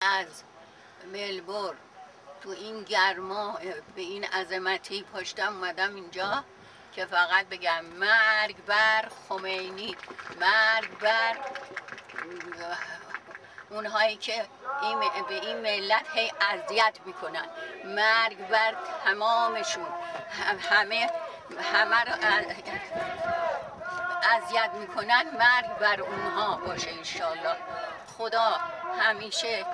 از ملبورن تو این گرما به این عظمتی پشتم اومدم اینجا که فقط بگم مرگ بر خمینی، مرگ بر اونهایی که به این ملت هی اذیت میکنن، مرگ بر تمامشون، همه رو اذیت میکنن، مرگ بر اونها باشه انشالله. خدا همیشه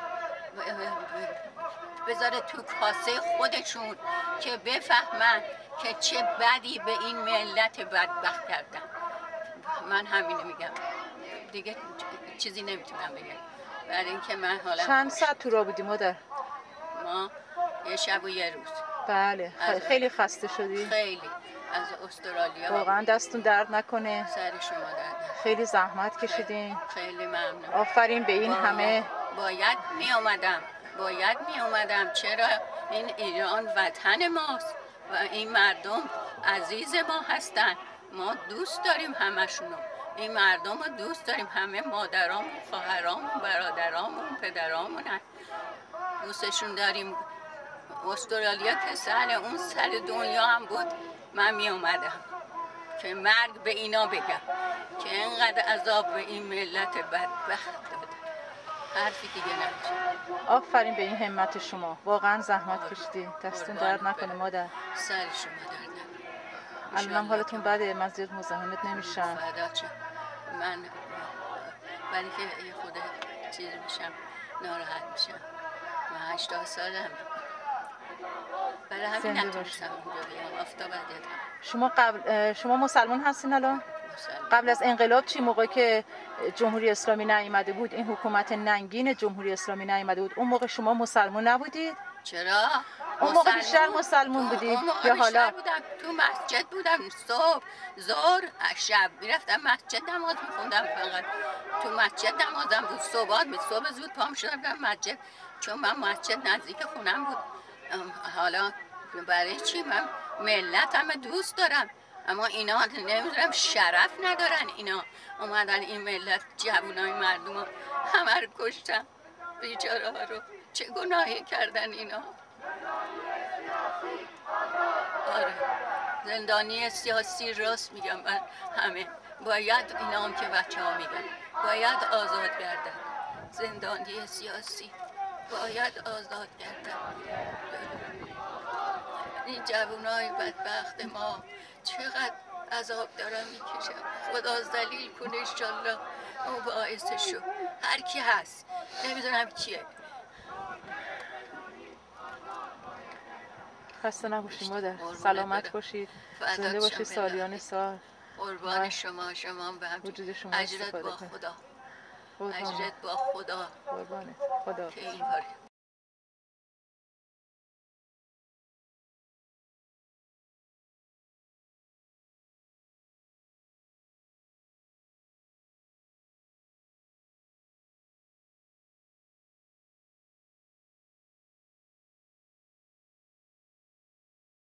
بذاره تو کاسه خودشون که بفهمن که چه بدی به این ملت بدبخت کردن. من همینو میگم دیگه، چیزی نمیتونم بگم برای اینکه من حالا. چند ساعت تو راه بودی مادر؟ ما یه شب و یه روز. بله. خیلی خسته شدی؟ خیلی. از استرالیا واقعا دستون درد نکنه. سر شما درد. خیلی زحمت کشیدین. خیلی ممنون. آفرین به این همه. باید می اومدم. چرا؟ این ایران وطن ماست و این مردم عزیز ما هستن. ما دوست داریم همشونو. این مردم رو دوست داریم، همه مادرامون، خواهرامون، برادرامون، پدرامونن، دوستشون داریم. استرالیا که سر دنیا هم بود، من می اومدم که مرگ به اینا بگم که اینقدر عذاب به این ملت بدبخت دادن. حرفی دیگه نمیشه. آفرین به این همت شما، واقعا زحمت کشیدی. دستون درد نکنه مادر. سر شما درد نکنه. الان حالتون بده؟ من زیاد مزاحمت نمیشم. فدا چه. من برای که یه خود چیز میشم، ناراحت میشم. من 80 سالم، برای همین نتونستم اونجا بیام. آفتاب شما مسلمان هستین الان؟ قبل از انقلاب چی، موقعی که جمهوری اسلامی نیامده بود، این حکومت ننگین جمهوری اسلامی نیامده بود، اون موقع شما مسلمان نبودید؟ چرا؟ اون موقع بیشتر مسلمون بودید یا حالا؟ بودم تو مسجد بودم، صبح ظهر شب میرفتم مسجد نماز میخوندم. فقط تو مسجد نمازم بود. صبح زود پام شدم مسجد، چون من مسجد نزدیک خونم بود. حالا برای چی؟ من ملتم دوست دارم، اما اینا نمیدونم شرف ندارن. اینا اومدن این ملت جوانای مردم ها همه رو کشتن، بیچاره ها رو. چه گناهی کردن اینا؟ آره، زندانی سیاسی، راست میگم من. همه باید اینا هم که بچه ها میگن باید آزاد گردن. زندانی سیاسی باید آزاد گردن. این جوانای بدبخت ما چقدر عذاب دارن میکشن. خدا ذلیل کنه انشالله او باعث شو، هر کی هست، نمیدونم کیه. خسته نباشید مادر، سلامت باشید، زنده باشید سالیان سال. قربان شما هم به هم. اجرت با خدا، اجرت با خدا. قربانت خدا. که این